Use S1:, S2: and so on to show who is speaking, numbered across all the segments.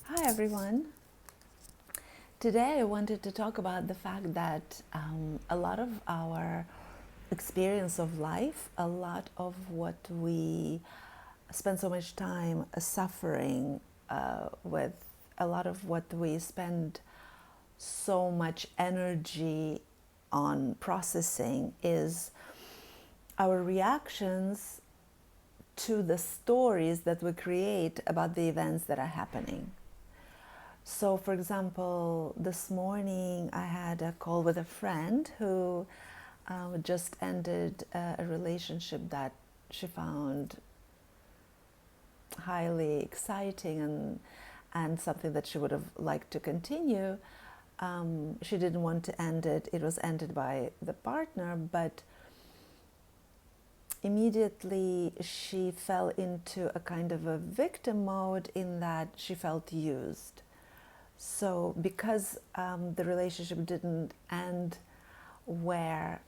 S1: Hi everyone. Today I wanted to talk about the fact that a lot of our experience of life, a lot of what we spend so much time suffering with, a lot of what we spend so much energy on processing is our reactions to the stories that we create about the events that are happening. So, for example, this morning I had a call with a friend who just ended a relationship that she found highly exciting and something that she would have liked to continue. She didn't want to end it. It was ended by the partner, but immediately she fell into a kind of a victim mode in that she felt used. So, because the relationship didn't end where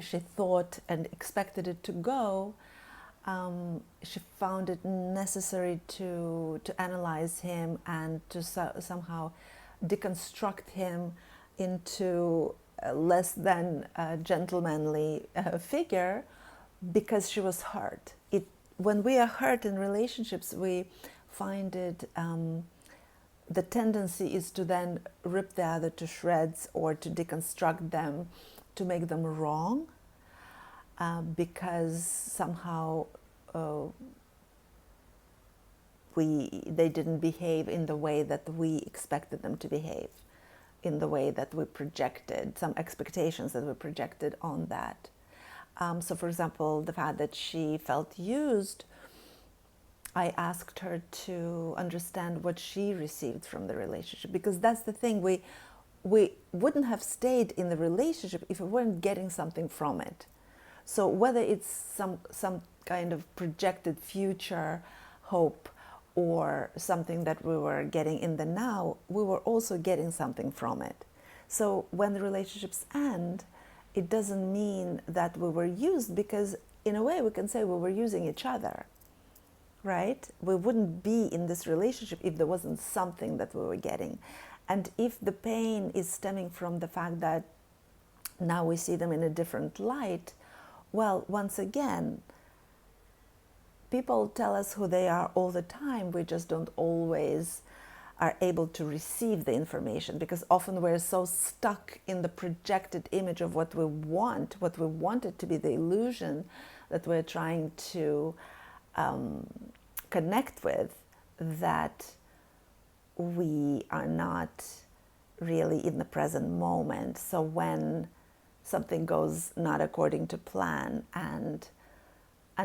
S1: she thought and expected it to go, she found it necessary to analyze him and to somehow deconstruct him into a less than a gentlemanly figure because she was hurt. When we are hurt in relationships, we find it. The tendency is to then rip the other to shreds or to deconstruct them, to make them wrong, because somehow they didn't behave in the way that we expected them to behave, in the way that we projected, some expectations that we projected on that. So, for example, the fact that she felt used, I asked her to understand what she received from the relationship, because that's the thing, we wouldn't have stayed in the relationship if we weren't getting something from it. So whether it's some kind of projected future hope or something that we were getting in the now, we were also getting something from it. So when the relationships end, it doesn't mean that we were used, because in a way we can say we were using each other. Right? We wouldn't be in this relationship if there wasn't something that we were getting. And if the pain is stemming from the fact that now we see them in a different light, well, once again, people tell us who they are all the time. We just don't always are able to receive the information, because often we're so stuck in the projected image of what we want it to be, the illusion that we're trying to connect with, that we are not really in the present moment. So when something goes not according to plan and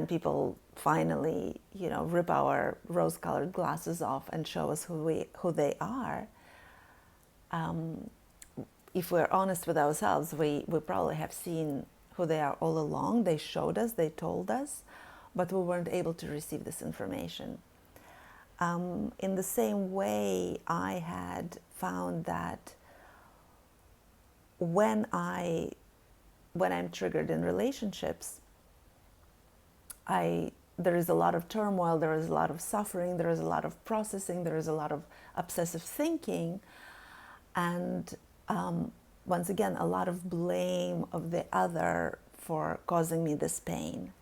S1: people finally, rip our rose-colored glasses off and show us who they are, if we're honest with ourselves, we probably have seen who they are all along. They showed us, they told us, but we weren't able to receive this information. In the same way, I had found that when I'm triggered in relationships, there is a lot of turmoil, there is a lot of suffering, there is a lot of processing, there is a lot of obsessive thinking, and once again, a lot of blame of the other for causing me this pain.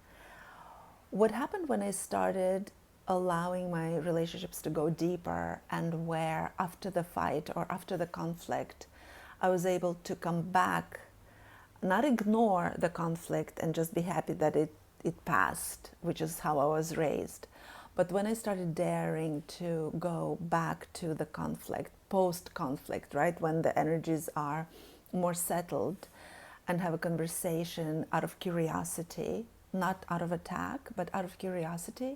S1: What happened when I started allowing my relationships to go deeper, and where after the fight or after the conflict, I was able to come back, not ignore the conflict and just be happy that it passed, which is how I was raised. But when I started daring to go back to the conflict, post-conflict, right, when the energies are more settled, and have a conversation out of curiosity, not out of attack, but out of curiosity,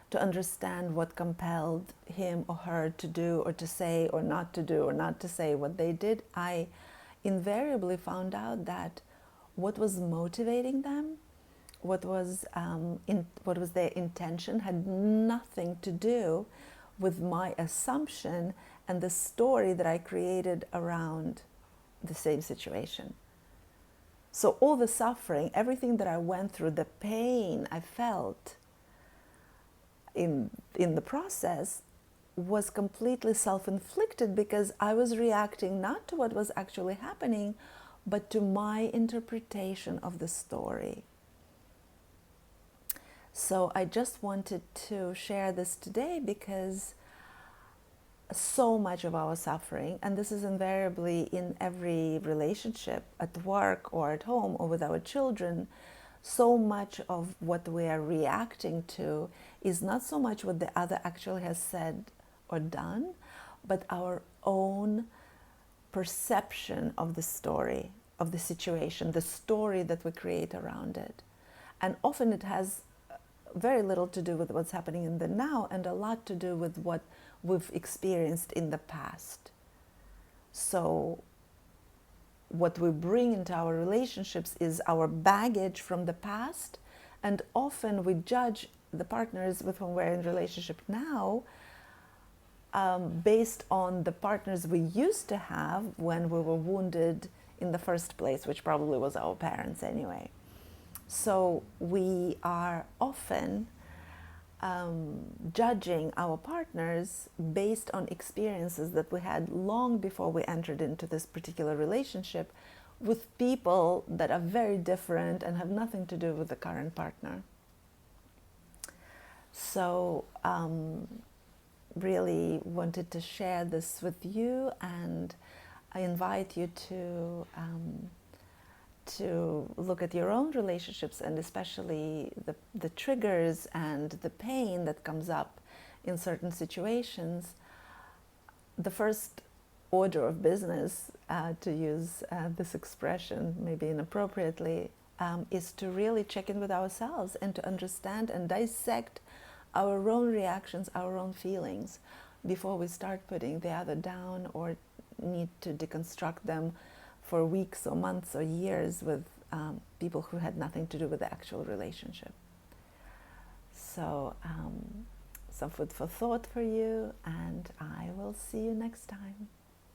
S1: to understand what compelled him or her to do or to say or not to do or not to say what they did, I invariably found out that what was motivating them, what was their intention, had nothing to do with my assumption and the story that I created around the same situation. So all the suffering, everything that I went through, the pain I felt in the process, was completely self-inflicted because I was reacting not to what was actually happening, but to my interpretation of the story. So I just wanted to share this today because so much of our suffering, and this is invariably in every relationship, at work or at home or with our children, so much of what we are reacting to is not so much what the other actually has said or done, but our own perception of the story, of the situation, the story that we create around it. And often it has very little to do with what's happening in the now and a lot to do with what we've experienced in the past. So what we bring into our relationships is our baggage from the past, and often we judge the partners with whom we're in relationship now based on the partners we used to have when we were wounded in the first place, which probably was our parents anyway. So we are often judging our partners based on experiences that we had long before we entered into this particular relationship with people that are very different and have nothing to do with the current partner. So really wanted to share this with you, and I invite you to look at your own relationships, and especially the triggers and the pain that comes up in certain situations. The first order of business, to use this expression maybe inappropriately, is to really check in with ourselves and to understand and dissect our own reactions, our own feelings, before we start putting the other down or need to deconstruct them for weeks or months or years with people who had nothing to do with the actual relationship. So some food for thought for you, and I will see you next time.